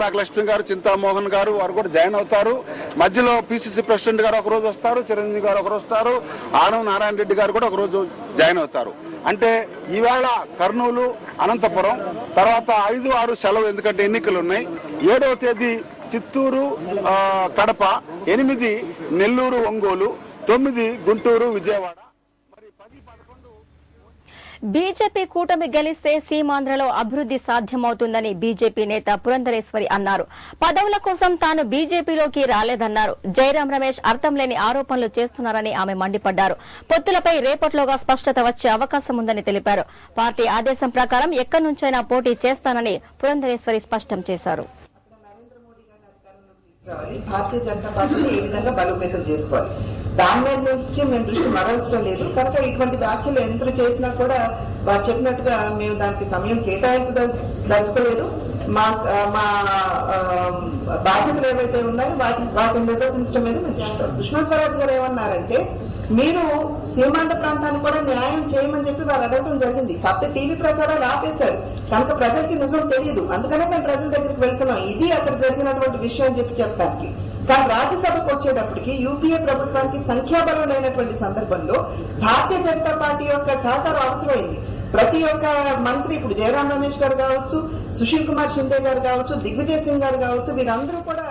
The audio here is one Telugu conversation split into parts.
కంబాక లక్ష్మి గారు, చింతామోహన్ గారు వారు కూడా జాయిన్ అవుతారు. మధ్యలో పిసిసి ప్రెసిడెంట్ గారు ఒకరోజు వస్తారు, చిరంజీవి గారు ఒకరోజు వస్తారు, ఆనం నారాయణ రెడ్డి గారు కూడా ఒకరోజు జాయిన్ అవుతారు. అంటే ఈవేళ కర్నూలు, అనంతపురం, తర్వాత 5, 6 సెలవు, ఎందుకంటే ఎన్నికలు ఉన్నాయి. 7వ తేదీ చిత్తూరు, కడప, 8 నెల్లూరు, ఒంగోలు, 9 గుంటూరు, విజయవాడ. బీజేపీ కూటమి గెలిస్తే సీమాంధ్రలో అభివృద్ధి సాధ్యమవుతుందని బీజేపీ నేత పురంధరేశ్వరి అన్నారు. పదవుల కోసం తాను బీజేపీలోకి రాలేదన్నారు. జయరాం రమేష్ అర్థం లేని ఆరోపణలు చేస్తున్నారని ఆమె మండిపడ్డారు. పొత్తులపై రేపట్లోగా స్పష్టత వచ్చే అవకాశం ఉందని తెలిపారు. పార్టీ ఆదేశం ప్రకారం ఎక్కడి నుంచైనా పోటీ చేస్తానని పురంధరేశ్వరి స్పష్టం చేశారు. భారతీయ జనతా పార్టీని ఏ విధంగా బలోపేతం చేసుకోవాలి దాని మీద నుంచి మేము దృష్టి మరల్చడం లేదు. కనుక ఇటువంటి వ్యాఖ్యలు ఎంత చేసినా కూడా వారు చెప్పినట్టుగా మేము దానికి సమయం కేటాయించదలుచుకోలేదు. మా మా బాధ్యతలు ఏవైతే ఉన్నాయో వాటిని నిర్వర్తించడం మీద మేము చేస్తాం. సుష్మా స్వరాజ్ గారు ఏమన్నారంటే, మీరు సీమాంధ్ర ప్రాంతాన్ని కూడా న్యాయం చేయమని చెప్పి వారు అడగడం జరిగింది. కాకపోతే టీవీ ప్రసారాలు ఆపేశారు కనుక ప్రజలకి నిజం తెలియదు. అందుకనే మేము ప్రజల దగ్గరికి వెళ్తున్నాం. ఇది అక్కడ జరిగినటువంటి విషయం అని చెప్పడానికి. కానీ రాజ్యసభకు వచ్చేటప్పటికి యూపీఏ ప్రభుత్వానికి సంఖ్యాబలం లేనటువంటి సందర్భంలో భారతీయ జనతా పార్టీ యొక్క సహకారం అవసరమైంది. ప్రతి ఒక్క మంత్రి, ఇప్పుడు జయరాం రమేష్ గారు కావచ్చు, సుశీల్ కుమార్ షిండే గారు కావచ్చు, దిగ్విజయ్ సింగ్ గారు కావచ్చు, వీరందరూ కూడా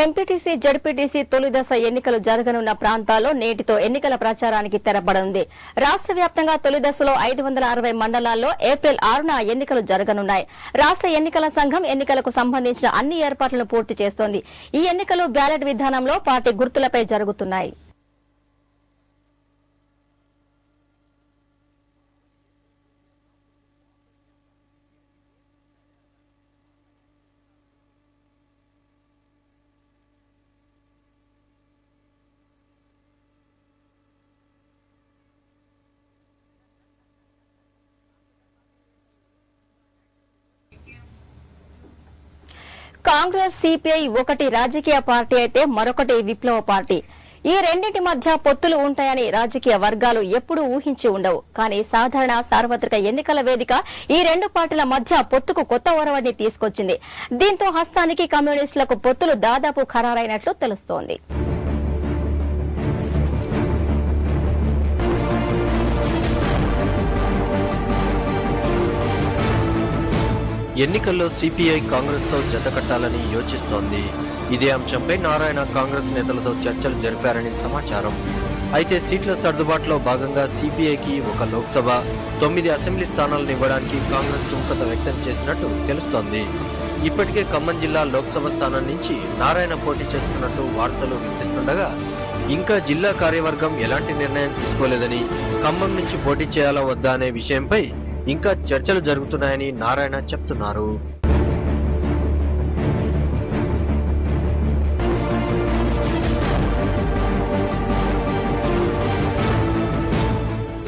ఎంపీటీసీ, జడ్పీటీసీ తొలి దశ ఎన్నికలు జరగనున్న ప్రాంతాల్లో నేటితో ఎన్నికల ప్రచారానికి తెరపడనుంది. రాష్ట్ర వ్యాప్తంగా తొలి దశలో 560 మండలాల్లో ఏప్రిల్ 6న ఎన్నికలు జరగనున్నాయి. రాష్ట్ర ఎన్నికల సంఘం ఎన్నికలకు సంబంధించిన అన్ని ఏర్పాట్లను పూర్తి చేస్తోంది. ఈ ఎన్నికలు బ్యాలెట్ విధానంలో పార్టీ గుర్తులపై జరుగుతున్నాయి. కాంగ్రెస్, సిపిఐ ఒకటి రాజకీయ పార్టీ అయితే మరొకటి విప్లవ పార్టీ. ఈ రెండింటి మధ్య పొత్తులు ఉంటాయని రాజకీయ వర్గాలు ఎప్పుడూ ఊహించి ఉండవు. కానీ సాధారణ సార్వత్రిక ఎన్నికల వేదిక ఈ రెండు పార్టీల మధ్య పొత్తుకు కొత్త ఒరవడిని తీసుకొచ్చింది. దీంతో హస్తానికి కమ్యూనిస్టులకు పొత్తులు దాదాపు ఖరారైనట్లు తెలుస్తోంది. ఎన్నికల్లో సిపిఐ కాంగ్రెస్ తో జతకట్టాలని యోచిస్తోంది. ఇదే అంశంపై నారాయణ కాంగ్రెస్ నేతలతో చర్చలు జరిపారని సమాచారం. అయితే సీట్ల సర్దుబాటులో భాగంగా సిపిఐకి 1 లోక్సభ, 9 అసెంబ్లీ స్థానాలను ఇవ్వడానికి కాంగ్రెస్ సుముఖత వ్యక్తం చేసినట్టు తెలుస్తోంది. ఇప్పటికే ఖమ్మం జిల్లా లోక్సభ స్థానం నుంచి నారాయణ పోటీ చేస్తున్నట్టు వార్తలు వినిపిస్తుండగా ఇంకా జిల్లా కార్యవర్గం ఎలాంటి నిర్ణయం తీసుకోలేదని, ఖమ్మం నుంచి పోటీ చేయాలా వద్దా అనే విషయంపై ఇంకా చర్చలు జరుగుతున్నాయని నారాయణ చెప్తున్నారు.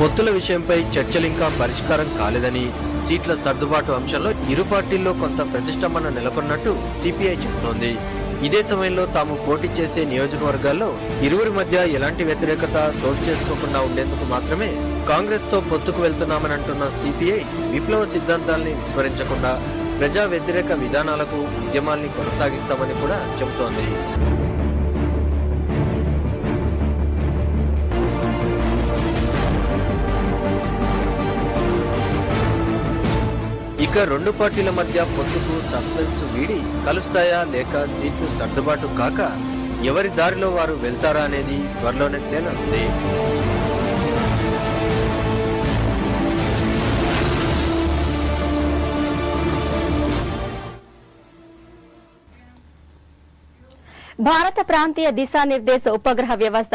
పొత్తుల విషయంపై చర్చలింకా పరిష్కారం కాలేదని, సీట్ల సర్దుబాటు అంశంలో ఇరు పార్టీల్లో కొంత ప్రతిష్టంభన నెలకొన్నట్టు సిపిఐ చెబుతోంది. ఇదే సమయంలో తాము పోటీ చేసే నియోజకవర్గాల్లో ఇరువురి మధ్య ఎలాంటి వ్యతిరేకత చోటు చేసుకోకుండా ఉండేందుకు మాత్రమే కాంగ్రెస్ తో పొత్తుకు వెళ్తున్నామని అంటున్న సిపిఐ విప్లవ సిద్ధాంతాల్ని విస్మరించకుండా ప్రజా వ్యతిరేక విధానాలకు ఉద్యమాల్ని కొనసాగిస్తామని కూడా చెబుతోంది. ఇక రెండు పార్టీల మధ్య పొత్తుకు సస్పెన్స్ వీడి కలుస్తాయా లేక సీట్లు సర్దుబాటు కాక ఎవరి దారిలో వారు వెళ్తారా అనేది త్వరలోనే తేలనుంది. భారత ప్రాంతీయ దిశానిర్దేశ ఉపగ్రహ వ్యవస్థ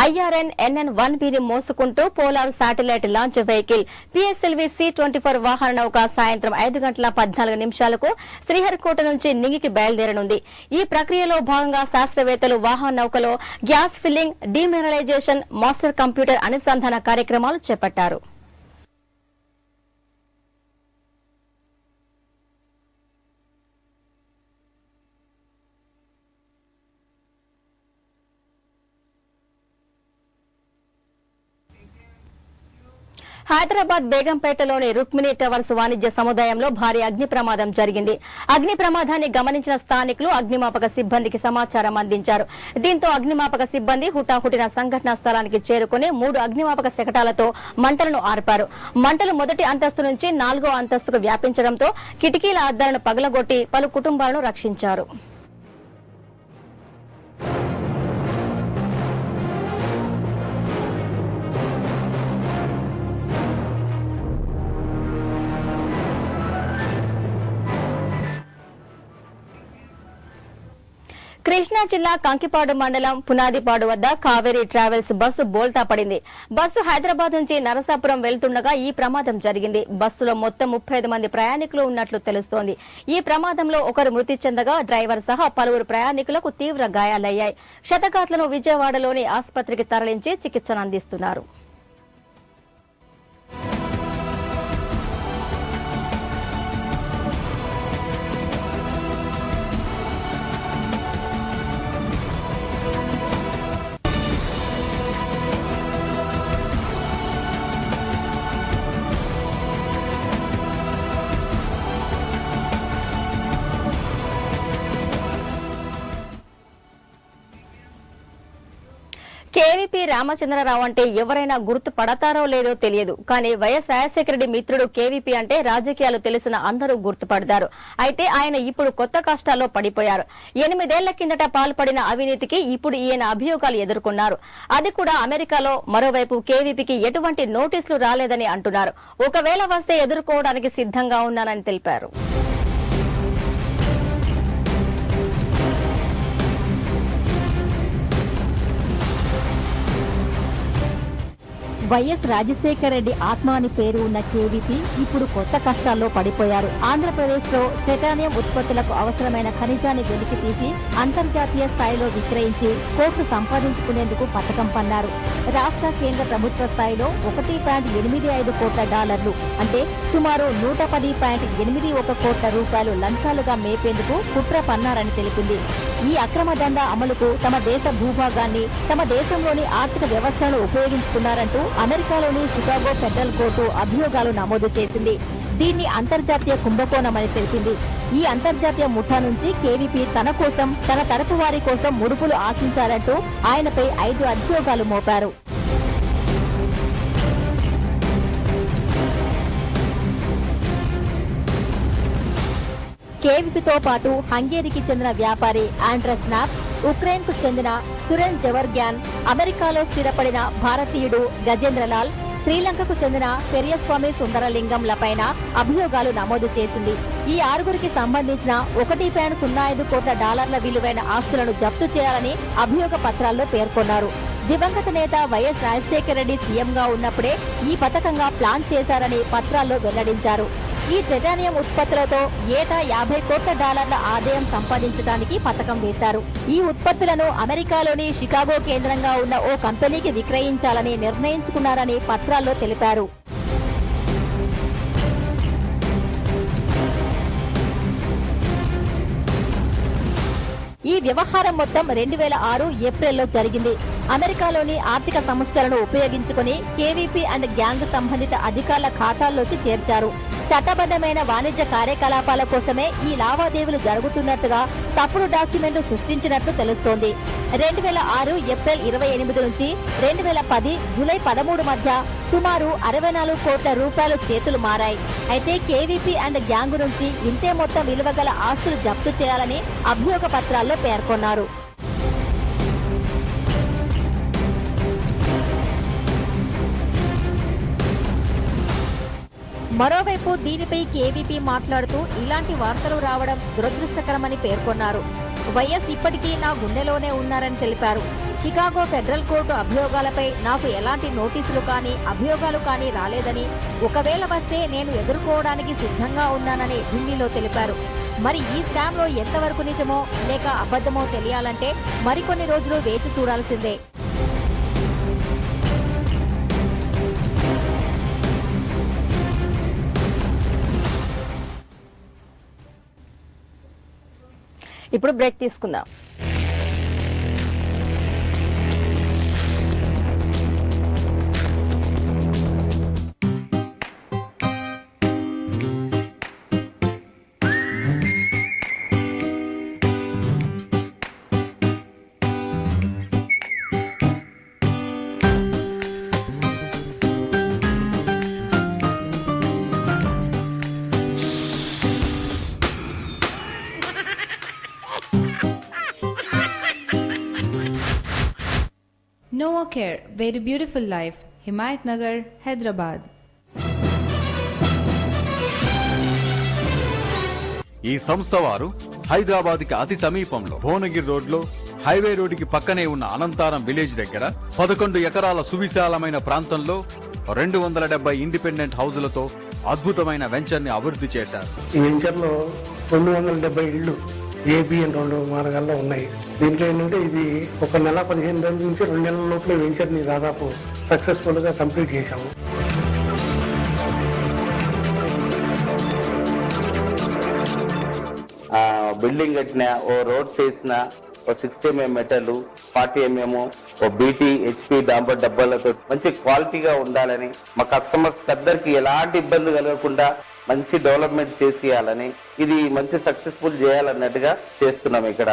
IRN-NN-1Bని మోసుకుంటూ polar satellite launch vehicle PSLV C-24 వాహన నౌక సాయంత్రం 5:14 శ్రీహరికోట నుంచి నింగికి బయలుదేరనుంది. ఈ ప్రక్రియలో భాగంగా శాస్త్రవేత్తలు వాహన నౌకలో gas filling, demineralization, master computer అనుసంధాన కార్యక్రమాలు చేపట్టారు. హైదరాబాద్ బేగంపేటలోని రుక్మిణి టవర్స్ వాణిజ్య సముదాయంలో భారీ అగ్ని ప్రమాదం జరిగింది. అగ్ని ప్రమాదాన్ని గమనించిన స్థానికులు అగ్నిమాపక సిబ్బందికి సమాచారం అందించారు. దీంతో అగ్నిమాపక సిబ్బంది హుటాహుటిన సంఘటనా స్థలానికి చేరుకుని 3 అగ్నిమాపక శకటాలతో మంటలను ఆర్పారు. మంటలు మొదటి అంతస్తు నుంచి 4వ అంతస్తుకు వ్యాపించడంతో కిటికీల అద్దాలను పగలగొట్టి పలు కుటుంబాలను రక్షించారు. కృష్ణా జిల్లా కంకిపాడు మండలం పునాదిపాడు వద్ద కావేరీ ట్రావెల్స్ బస్సు బోల్తా పడింది. బస్సు హైదరాబాద్ నుంచి నరసాపురం వెళ్తుండగా ఈ ప్రమాదం జరిగింది. బస్సులో మొత్తం 35 మంది ప్రయాణికులు ఉన్నట్లు తెలుస్తోంది. ఈ ప్రమాదంలో ఒకరు మృతి చెందగా డ్రైవర్ సహా పలువురు ప్రయాణికులకు తీవ్ర గాయాలయ్యాయి. క్షతగాత్రులను విజయవాడలోని ఆసుపత్రికి తరలించి చికిత్సను అందిస్తున్నారు. కేవీపీ రామచంద్రరావు అంటే ఎవరైనా గుర్తుపడతారో లేదో తెలియదు. కానీ వైఎస్ రాజశేఖర రెడ్డి మిత్రుడు కేవీపీ అంటే రాజకీయాలు తెలిసిన అందరూ గుర్తుపడతారు. అయితే ఆయన ఇప్పుడు కొత్త కష్టాల్లో పడిపోయారు. 8 ఏళ్ల కిందట పాల్పడిన అవినీతికి ఇప్పుడు ఈయన అభియోగాలు ఎదుర్కొన్నారు. అది కూడా అమెరికాలో. మరోవైపు కేవీపీకి ఎటువంటి నోటీసులు రాలేదని అంటున్నారు. ఒకవేళ వస్తే ఎదుర్కోవడానికి సిద్ధంగా ఉన్నానని తెలిపారు. వైఎస్ రాజశేఖర రెడ్డి ఆత్మ అని పేరు ఉన్న కేవీపీ ఇప్పుడు కొత్త కష్టాల్లో పడిపోయారు. ఆంధ్రప్రదేశ్ లో టైటానియం ఉత్పత్తులకు అవసరమైన ఖనిజాన్ని వెలికి తీసి అంతర్జాతీయ స్థాయిలో విక్రయించి కోట్లు సంపాదించుకునేందుకు పథకం పన్నారు. రాష్ట్ర కేంద్ర ప్రభుత్వ స్థాయిలో $1.85 కోట్ల అంటే సుమారు 110.81 కోట్ల రూపాయలు లంచాలుగా మేపేందుకు కుట్ర పన్నారని తెలిపింది. ఈ అక్రమ దందా అమలుకు తమ దేశ భూభాగాన్ని, తమ దేశంలోని ఆర్థిక వ్యవస్థను ఉపయోగించుకున్నారంటూ అమెరికాలోని షికాగో ఫెడరల్ కోర్టు అభియోగాలు నమోదు చేసింది. దీన్ని అంతర్జాతీయ కుంభకోణమని తెలిపింది. ఈ అంతర్జాతీయ ముఠా నుంచి కేవీపీ తన కోసం, తన తరపు వారి కోసం ముడుపులు ఆశించారంటూ ఆయనపై 5 అభియోగాలు మోపారు. కేవీపీతో పాటు హంగేరీకి చెందిన వ్యాపారి ఆండ్రస్ నాప్, ఉక్రెయిన్ కు చెందిన సురెన్ జవర్గ్యాన్, అమెరికాలో స్థిరపడిన భారతీయుడు గజేంద్రలాల్, శ్రీలంకకు చెందిన పెరియస్వామి సుందరలింగంలపైన అభియోగాలు నమోదు చేసింది. ఈ 6గురికి సంబంధించిన $1.05 కోట్ల విలువైన ఆస్తులను జప్తు చేయాలని అభియోగ పత్రాల్లో పేర్కొన్నారు. దివంగత నేత వైఎస్ రాజశేఖర రెడ్డి సీఎంగా ఉన్నప్పుడే ఈ పథకంగా ప్లాన్ చేశారని పత్రాల్లో వెల్లడించారు. ఈ టైటానియం ఉత్పత్తులతో ఏటా $50 కోట్ల ఆదాయం సంపాదించడానికి పథకం వేశారు. ఈ ఉత్పత్తులను అమెరికాలోని షికాగో కేంద్రంగా ఉన్న ఓ కంపెనీకి విక్రయించాలని నిర్ణయించుకున్నారని పత్రాల్లో తెలిపారు. ఈ వ్యవహారం మొత్తం 2006 ఏప్రిల్లో జరిగింది. అమెరికాలోని ఆర్థిక సంస్థలను ఉపయోగించుకుని కేవీపీ అండ్ గ్యాంగ్ సంబంధిత అధికారుల ఖాతాల్లోకి చేర్చారు. చట్టబద్ధమైన వాణిజ్య కార్యకలాపాల కోసమే ఈ లావాదేవీలు జరుగుతున్నట్టుగా తప్పుడు డాక్యుమెంట్లు సృష్టించినట్లు తెలుస్తోంది. 2006 ఏప్రిల్ 28 నుంచి 2010 జూలై 13 మధ్య సుమారు $64 కోట్ల రూపాయలు చేతులు మారాయి. అయితే కేవీపీ అండ్ గ్యాంగ్ నుంచి ఇంతే మొత్తం విలువ గల ఆస్తులు జప్తు చేయాలని అభియోగ పత్రాల్లో పేర్కొన్నారు. మరోవైపు దీనిపై కేవీపీ మాట్లాడుతూ ఇలాంటి వార్తలు రావడం దురదృష్టకరమని పేర్కొన్నారు. వైఎస్ ఇప్పటికీ నా గుండెలోనే ఉన్నారని తెలిపారు. షికాగో ఫెడరల్ కోర్టు అభియోగాలపై నాకు ఎలాంటి నోటీసులు కానీ అభియోగాలు కానీ రాలేదని, ఒకవేళ వస్తే నేను ఎదుర్కోవడానికి సిద్ధంగా ఉన్నానని ఢిల్లీలో తెలిపారు. మరి ఈ స్కామ్ లో ఎంతవరకు నిజమో లేక అబద్ధమో తెలియాలంటే మరికొన్ని రోజులు వేచి చూడాల్సిందే. ఇప్పుడు బ్రేక్ తీసుకుందాం. more care, very beautiful life. Himayat Nagar, Hyderabad. ఈ సంస్థ వారు హైదరాబాద్కి అతి సమీపంలో భువనగిరి రోడ్లో హైవే రోడ్డుకి పక్కనే ఉన్న అనంతారం విలేజ్ దగ్గర 11 ఎకరాల సువిశాలమైన ప్రాంతంలో 270 ఇండిపెండెంట్ హౌజులతో అద్భుతమైన వెంచర్ ని అభివృద్ధి చేశారు. ఈ వెంచర్ లో 270 ఇళ్లు ఏబి అని 2 మార్గాల్లో ఉన్నాయి. దీంట్లో ఏంటంటే ఇది ఒక నెల 15 రోజుల నుంచి 2 నెలల లోపల వెంచర్ ని దాదాపు సక్సెస్ఫుల్ గా కంప్లీట్ చేశాము. బిల్డింగ్ కట్టిన ఓ రోడ్స్ వేసిన ఓ 60 mm మెటల్ 40 mm ఓ బీటీ హెచ్పి డాంబర్ డబ్బాలతో మంచి క్వాలిటీగా ఉండాలని మా కస్టమర్స్ అందరికి ఎలాంటి ఇబ్బంది కలగకుండా మంచి డెవలప్మెంట్ చేసేయాలని ఇది మంచి సక్సెస్ఫుల్ చేయాలన్నట్టుగా చేస్తున్నాం ఇక్కడ.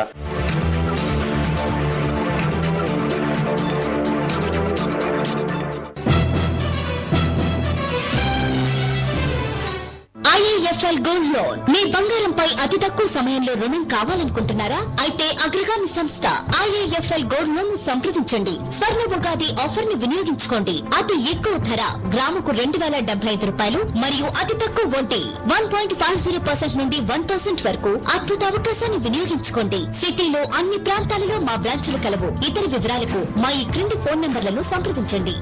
IIFL గోల్డ్ లోన్ మీ బంగారంపై అతి తక్కువ సమయంలో రుణం కావాలనుకుంటున్నారా? అయితే అగ్రగామి సంస్థ IIFL గోల్డ్ లోన్ సంప్రదించండి. స్వర్ణ ఉగాది ఆఫర్ ని వినియోగించుకోండి. అతి ఎక్కువ ధర గ్రాముకు 2075 రూపాయలు మరియు అతి తక్కువ వడ్డీ 1.50% నుండి 1% వరకు అద్భుత అవకాశాన్ని వినియోగించుకోండి. సిటీలో అన్ని ప్రాంతాలలో మా బ్రాంచులు కలవు. ఇతర వివరాలకు మా ఈ క్రింది ఫోన్ నంబర్లను సంప్రదించండి.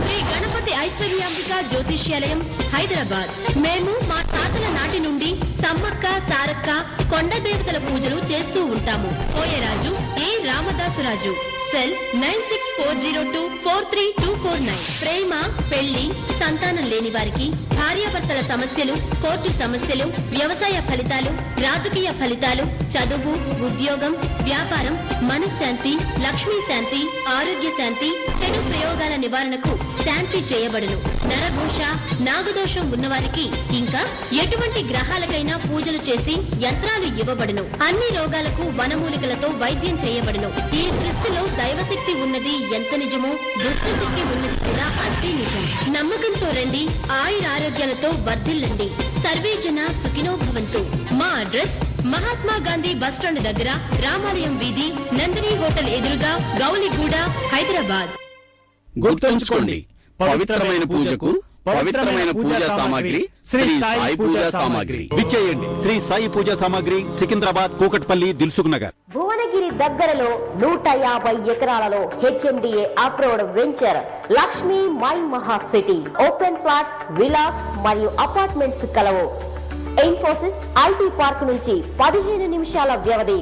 శ్రీ గణపతి ఐశ్వర్యాంబిక జ్యోతిష్యాలయం, హైదరాబాద్. మేము మా తాతల నాటి నుండి సమ్మక్క, సారక్క, కొండ దేవతల పూజలు చేస్తూ ఉంటాము. కోయరాజు ఏ రామదాసురాజు. సెల్ 9640243249. ప్రేమ, పెళ్లి, సంతానం లేని వారికి, భార్యాభర్తల సమస్యలు, కోర్టు సమస్యలు, వ్యవసాయ ఫలితాలు, రాజకీయ ఫలితాలు, చదువు, ఉద్యోగం, వ్యాపారం, మనశ్శాంతి, లక్ష్మీ శాంతి, ఆరోగ్య శాంతి, చెడు ప్రయోగాల నివారణకు శాంతి చేయబడును. నరఘోష, నాగదోషం ఉన్నవారికి ఇంకా ఎటువంటి గ్రహాలకైనా పూజలు చేసి యంత్రాలు ఇవ్వబడును. అన్ని రోగాలకు వనమూలికలతో వైద్యం చేయబడును. ఈ సృష్టిలో దైవశక్తి ఉన్నది ఎంత నిజమో దుష్టశక్తి ఉన్నది కూడా అంతే నిజం. నమ్మకంతో రండి, ఆయురారోగ్యాలతో వర్ధిల్లండి. సర్వే జన సుఖినో భవంతు. మా అడ్రస్ మహాత్మా గాంధీ బస్టాండ్ దగ్గర, రామాలయం వీధి, నందిని హోటల్ ఎదురుగా, గౌలిగూడ, హైదరాబాద్. గుర్తుంచుకోండి, పవిత్రమైన పూజకు పవిత్రమైన పూజా సామాగ్రి శ్రీ సాయి పూజా సామాగ్రి. విచ్చేయండి శ్రీ సాయి పూజా సామాగ్రి, సికింద్రాబాద్, కూకట్పల్లి, దిల్సుఖ్ నగర్. భువనగిరి దగ్గరలో 150 ఎకరాలలో HMDA approved venture Lakshmi my మహా సిటీ. ఓపెన్ ఫ్లాట్స్, విలాస్ మరియు అపార్ట్మెంట్స్ కలవు. ఇన్ఫోసిస్ ఐటీ పార్క్ నుంచి 15 నిమిషాల వ్యవధి.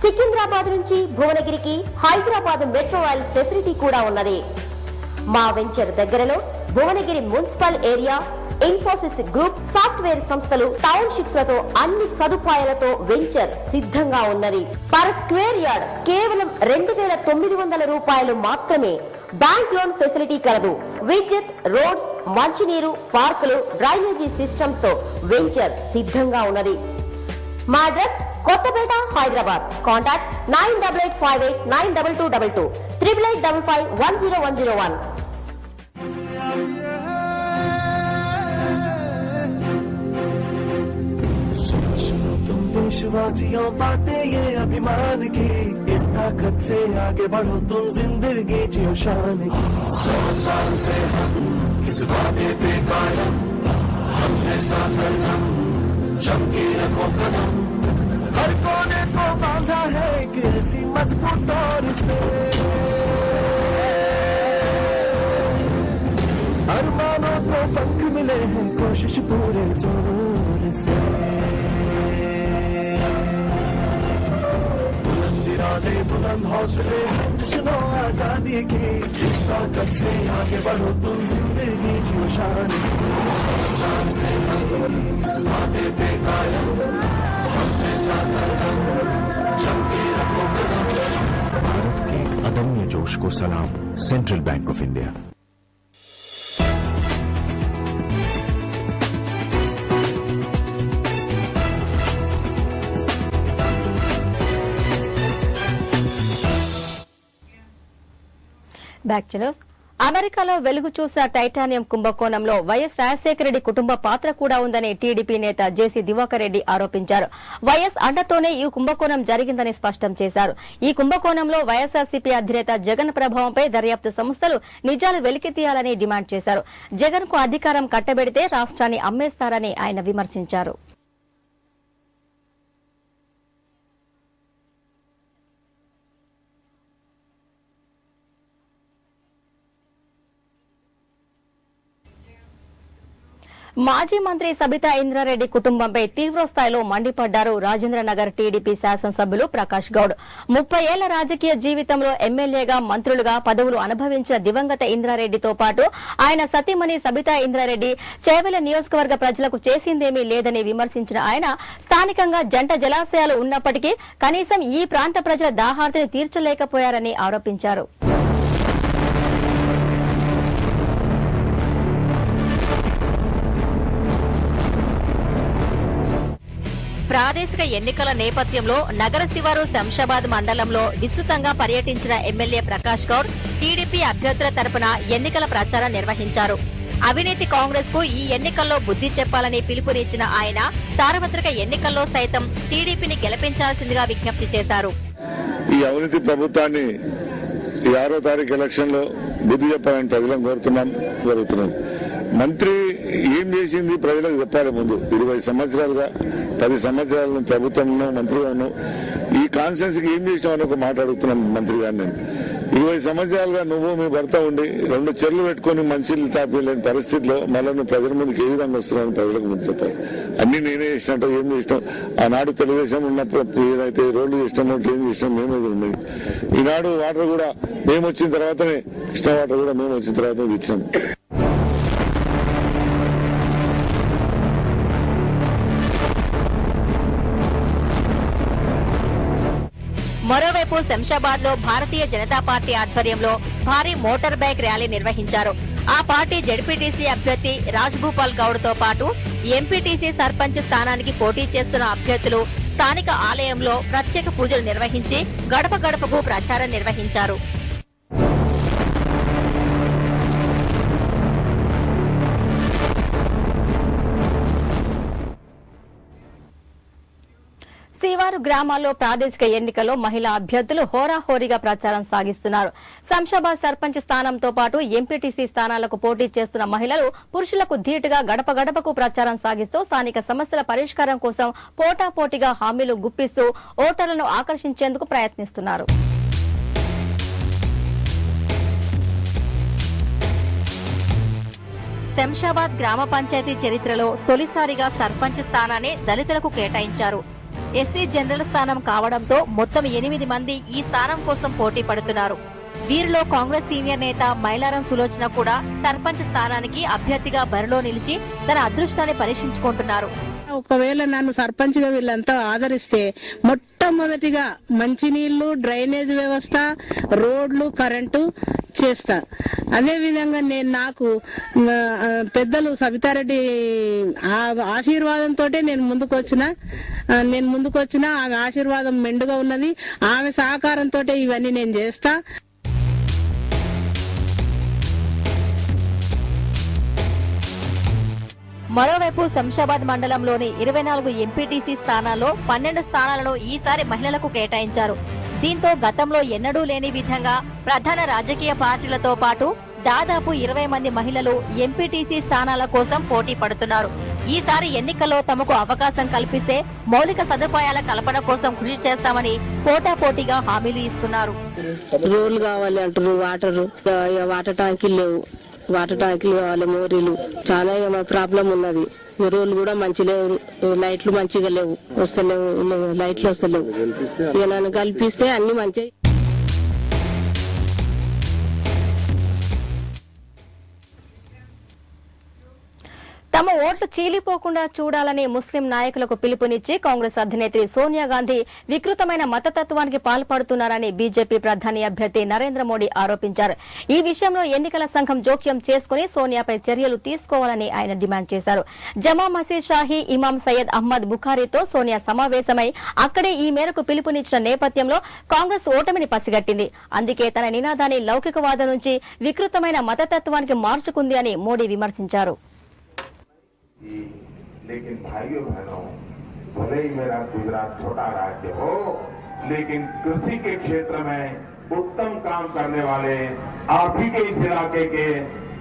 సికింద్రాబాద్ నుంచి భువనగిరికి హైదరాబాద్ మెట్రో రైల్ ఫెసిలిటీ కూడా ఉన్నది. మా వెంచర్ దగ్గరలో Bhuvanagiri municipal area, Infosys group, software సంస్థలు, టౌన్షిప్స్ లతో అన్ని సదుపాయాలతో వెంచర్ సిద్ధంగా ఉన్నది. పర్ స్క్వేర్ యార్డ్ కేవలం 2900 రూపాయలు మాత్రమే. బ్యాంక్ లోన్ ఫెసిలిటీ కలదు. విద్యుత్, రోడ్స్, మంచినీరు, పార్కులు, డ్రైనేజీ సిస్టమ్స్ తో వెంచర్ సిద్ధంగా ఉన్నది. మా అడ్రస్ కొత్తపేట, హైదరాబాద్. కాంటాక్ట్ 9885892222 8855510101. देशवासियों बातें ये अभिमान की, इस ताकत से आगे बढ़ो तुम जिंदगी जियो शान की। 100 साल से हम इस वादे पे कायम, हमने साथ हरदम चमके रखो कदम। हर कोने को बांधा है एक ऐसी मजबूत डोर से, अरमानों को पंख मिले हैं कोशिश पूरे जोर से। बुलंद हौसले सुनो आजादी की, इस ताकत से आगे बढ़ो तुम जिंदगी जियो शान की। 100 साल से हम इस वादे पे कायम, हमने साथ हरदम चमके रखो कदम। भारत के अदम्य जोश को सलाम, central bank of India. Back to news. అమెరికాలో వెలుగు చూసిన టైటానియం కుంభకోణంలో వైఎస్ రాజశేఖర రెడ్డి కుటుంబ పాత్ర కూడా ఉందని టీడీపీ నేత జేసీ దివాకర్ రెడ్డి ఆరోపించారు. వైఎస్ అండతోనే ఈ కుంభకోణం జరిగిందని స్పష్టం చేశారు. ఈ కుంభకోణంలో వైఎస్ఆర్సీపీ అధినేత జగన్ ప్రభావంపై దర్యాప్తు సంస్థలు నిజాలు వెలికితీయాలని డిమాండ్ చేశారు. జగన్ కు అధికారం కట్టబెడితే రాష్ట్రాన్ని అమ్మేస్తారని ఆయన విమర్శించారు. మాజీ మంత్రి సబితా ఇంద్రారెడ్డి కుటుంబంపై తీవ్ర స్థాయిలో మండిపడ్డారు రాజేంద్రనగర్ టీడీపీ శాసనసభ్యులు ప్రకాష్ గౌడ్. 30 ఏళ్ల రాజకీయ జీవితంలో ఎమ్మెల్యేగా, మంత్రులుగా పదవులు అనుభవించిన దివంగత ఇంద్రారెడ్డితో పాటు ఆయన సతీమణి సబితా ఇంద్రారెడ్డి చేవెళ్ల నియోజకవర్గ ప్రజలకు చేసిందేమీ లేదని విమర్శించిన ఆయన స్థానికంగా జంట జలాశయాలు ఉన్నప్పటికీ కనీసం ఈ ప్రాంత ప్రజల దాహార్తిని తీర్చలేకపోయారని ఆరోపించారు. ప్రాదేశిక ఎన్నికల నేపథ్యంలో నగర శివారు శంషాబాద్ మండలంలో విస్తృతంగా పర్యటించిన ఎమ్మెల్యే ప్రకాష్ గౌడ్ టీడీపీ అభ్యర్థుల తరపున ఎన్నికల ప్రచారం నిర్వహించారు. అవినీతి కాంగ్రెస్ కు ఈ ఎన్నికల్లో బుద్ధి చెప్పాలని పిలుపునిచ్చిన ఆయన సార్వత్రిక ఎన్నికల్లో సైతం టీడీపీని గెలిపించాల్సిందిగా విజ్ఞప్తి చేశారు. ఈ అవినీతి ప్రభుత్వాన్ని 6వ తారీఖు ఎలక్షన్ లో బుద్ధి చెప్పాలని ప్రజలను కోరుతున్నాం. జరుగుతున్నది. మంత్రి ఏం చేసింది ప్రజలకు చెప్పాలి. ముందు 20 సంవత్సరాలుగా 10 సంవత్సరాలను ప్రభుత్వంలో మంత్రిగా ఉన్నావు. ఈ కాన్స్టిట్యున్సీకి ఏం చేసినావు ఒక మాట అడుగుతున్నాను మంత్రి గారు. నేను 20 సంవత్సరాలుగా నువ్వు మీ భర్త ఉండి 2 చెర్లు పెట్టుకుని మంచిలు తాపలేని పరిస్థితిలో మళ్ళీ నువ్వు ప్రజల ముందుకు ఏ విధంగా వస్తున్నావు ప్రజలకు ముందు చెప్పాలి. అన్ని నేనే చేసినట్టు ఏం చేసినాం. ఆనాడు తెలుగుదేశం ఉన్నప్పుడు ఏదైతే రోడ్లు చేసినామో ఏం చేసినాం మేమేది ఉన్నాయి. ఈనాడు వాటర్ కూడా మేము వచ్చిన తర్వాతనే కృష్ణా వాటర్ కూడా మేము వచ్చిన తర్వాతనే తెచ్చినాం. మరోవైపు శంషాబాద్ లో భారతీయ జనతా పార్టీ ఆధ్వర్యంలో భారీ మోటార్ బైక్ ర్యాలీ నిర్వహించారు. ఆ పార్టీ జడ్పీటీసీ అభ్యర్థి రాజ్భూపాల్ గౌడ్ తో పాటు ఎంపీటీసీ సర్పంచ్ స్థానానికి పోటీ చేస్తున్న అభ్యర్థులు స్థానిక ఆలయంలో ప్రత్యేక పూజలు నిర్వహించి గడప గడపకు ప్రచారం నిర్వహించారు. శివారు గ్రామాల్లో ప్రాదేశిక ఎన్నికల్లో మహిళా అభ్యర్థులు హోరాహోరీగా ప్రచారం సాగిస్తున్నారు. శంషాబాద్ సర్పంచ్ స్థానంతో పాటు ఎంపీటీసీ స్థానాలకు పోటీ చేస్తున్న మహిళలు పురుషులకు ధీటుగా గడప గడపకు ప్రచారం సాగిస్తూ స్థానిక సమస్యల పరిష్కారం కోసం పోటాపోటీగా హామీలు గుప్పిస్తూ ఓటర్లను ఆకర్షించేందుకు ప్రయత్నిస్తున్నారు. శంషాబాద్ గ్రామ పంచాయతీ చరిత్రలో తొలిసారిగా సర్పంచ్ స్థానాన్ని దళితులకు కేటాయించారు. ఎస్సీ జనరల్ స్థానం కావడంతో మొత్తం 8 మంది ఈ స్థానం కోసం పోటీ పడుతున్నారు. వీరిలో కాంగ్రెస్ సీనియర్ నేత మైలారం సులోచన కూడా సర్పంచ్ స్థానానికి అభ్యర్థిగా బరిలో నిలిచి తన అదృష్టాన్ని పరీక్షించుకుంటున్నారు. ఒకవేళ నన్ను సర్పంచ్ గా వీళ్ళంతా ఆదరిస్తే మొట్టమొదటిగా మంచినీళ్లు, డ్రైనేజ్ వ్యవస్థ, రోడ్లు, కరెంటు చేస్తా. అదే విధంగా నేను నాకు పెద్దలు సబితారెడ్డి ఆశీర్వాదంతో నేను ముందుకొచ్చిన ఆమె ఆశీర్వాదం మెండుగా ఉన్నది. ఆమె సహకారంతో ఇవన్నీ నేను చేస్తా. మరోవైపు శంషాబాద్ మండలంలోని 24 ఎంపీటీసీ స్థానాల్లో 12 స్థానాలను ఈసారి మహిళలకు కేటాయించారు. దీంతో గతంలో ఎన్నడూ లేని విధంగా ప్రధాన రాజకీయ పార్టీలతో పాటు దాదాపు 20 మంది మహిళలు ఎంపీటీసీ స్థానాల కోసం పోటీ పడుతున్నారు. ఈసారి ఎన్నికల్లో తమకు అవకాశం కల్పిస్తే మౌలిక సదుపాయాల కల్పన కోసం కృషి చేస్తామని పోటాపోటీగా హామీలు ఇస్తున్నారు. రోడ్లు కావాలి అంటారు, వాటర్ ట్యాంకులు లేవు, వాటర్ ట్యాంకులు కావాలి, మోరీలు చాలా ప్రాబ్లం ఉన్నది. రోడ్లు కూడా మంచి లేవు, లైట్లు మంచిగా లేవు, లైట్లు వస్తలేవు. ఇక నన్ను కల్పిస్తే అన్ని మంచి. తమ ఓట్లు చీలిపోకుండా చూడాలని ముస్లిం నాయకులకు పిలుపునిచ్చి కాంగ్రెస్ అధినేత్రి సోనియా గాంధీ వికృతమైన మతతత్వానికి పాల్పడుతున్నారని బీజేపీ ప్రధాని అభ్యర్థి నరేంద్ర మోడీ ఆరోపించారు. ఈ విషయంలో ఎన్నికల సంఘం జోక్యం చేసుకుని సోనియాపై చర్యలు తీసుకోవాలని ఆయన డిమాండ్ చేశారు. జమా మసీద్ షాహీ ఇమాం సయ్యద్ అహ్మద్ బుఖారీతో సోనియా సమావేశమై అక్కడే ఈ మేరకు పిలుపునిచ్చిన నేపథ్యంలో కాంగ్రెస్ ఓటమిని పసిగట్టింది. అందుకే తన నినాదాన్ని లౌకికవాదం నుంచి వికృతమైన మతతత్వానికి మార్చుకుంది అని మోడీ విమర్శించారు. लेकिन भाइयों बहनों, भले ही मेरा गुजरात छोटा राज्य हो, लेकिन कृषि के क्षेत्र में उत्तम काम करने वाले आप ही के इस इलाके के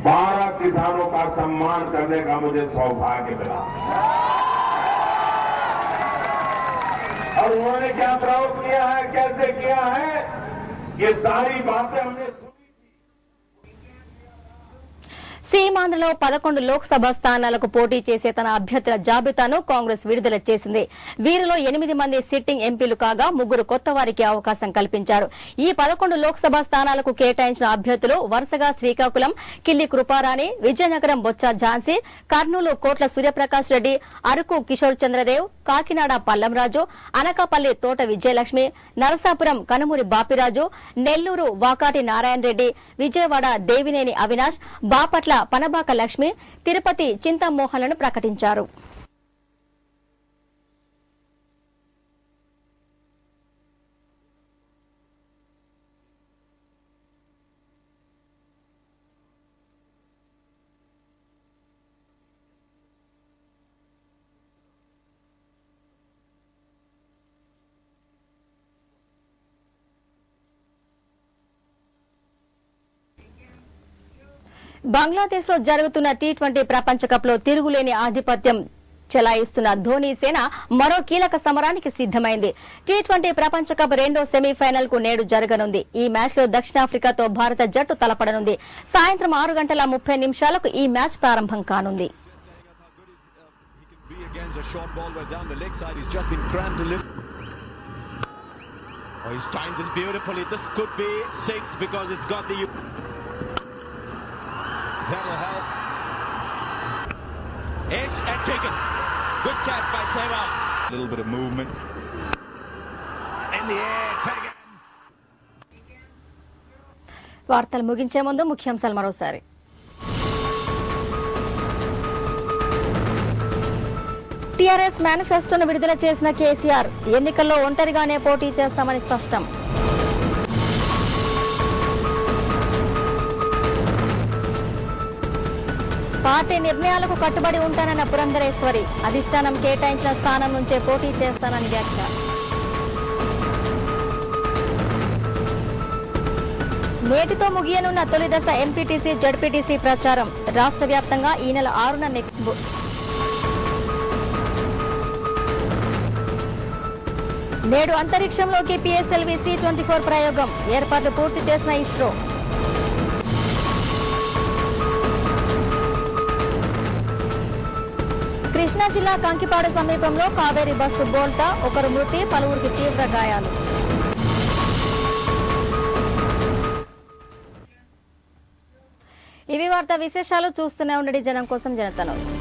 12 किसानों का सम्मान करने का मुझे सौभाग्य मिला और उन्होंने क्या प्राउड किया है, कैसे किया है, ये सारी बातें हमने సీమాంధ్రలో 11 లోక్సభ స్థానాలకు పోటీ చేసే తన అభ్యర్థుల జాబితాను కాంగ్రెస్ విడుదల చేసింది. వీరిలో 8 మంది సిట్టింగ్ ఎంపీలు కాగా 3 కొత్త వారికి అవకాశం కల్పించారు. ఈ 11 లోక్సభ స్థానాలకు కేటాయించిన అభ్యర్థులు వరుసగా శ్రీకాకుళం కిల్లి కృపారాణి, విజయనగరం బొత్స ఝాన్సీ, కర్నూలు కోట్ల సూర్యప్రకాష్ రెడ్డి, అరకు కిషోర్ చంద్రదేవ్, కాకినాడ పల్లంరాజు, అనకాపల్లి తోట విజయలక్ష్మి, నరసాపురం కనుమూరి బాపిరాజు, నెల్లూరు వాకాటి నారాయణ రెడ్డి, విజయవాడ దేవినేని అవినాష్, బాపట్ల పనబాక లక్ష్మి, తిరుపతి చింతామోహన్లను ప్రకటించారు. బంగ్లాదేశ్ లో జరుగుతున్న టీ20 ప్రపంచ కప్ లో తిరుగులేని ఆధిపత్యం చెలాయిస్తున్న ధోనీ సేన మరో కీలక సమరానికి సిద్దమైంది. టీ20 ప్రపంచ కప్ రెండో సెమీఫైనల్ కు నేడు జరగనుంది. ఈ మ్యాచ్ లో దక్షిణాఫ్రికాతో భారత జట్టు తలపడనుంది. సాయంత్రం 6:30 ఈ మ్యాచ్ ప్రారంభం కానుంది. That'll help. Edge and taken. Good catch by Sehwag. A little bit of movement. In the air, taken. వార్తలు ముగించే ముందు ముఖ్యాంశాలు మరోసారి. టీఆర్ఎస్ మేనిఫెస్టోను విడుదల చేసిన కేసీఆర్ ఎన్నికల్లో ఒంటరిగానే పోటీ చేస్తామని స్పష్టం. పార్టీ నిర్ణయాలకు కట్టుబడి ఉంటానన్న పురంధరేశ్వరి, అధిష్టానం కేటాయించిన స్థానం నుంచే పోటీ చేస్తానని వ్యాఖ్య. నేటితో ముగియనున్న తొలి దశ ఎంపీటీసీ జడ్పీటీసీ ప్రచారం. రాష్ట్ర వ్యాప్తంగా ఈ నెల 6న నేడు అంతరిక్షంలోకి PSLV C-24 ప్రయోగం. ఏర్పాట్లు పూర్తి చేసిన ఇస్రో. కృష్ణా జిల్లా కంకిపాడు సమీపంలో కావేరీ బస్సు బోల్తా, ఒకరు మృతి, పలువురికి తీవ్ర గాయాలు. ఇవి వార్తా విశేషాలు. చూస్తూనే ఉండండి జనం కోసం జనతా న్యూస్.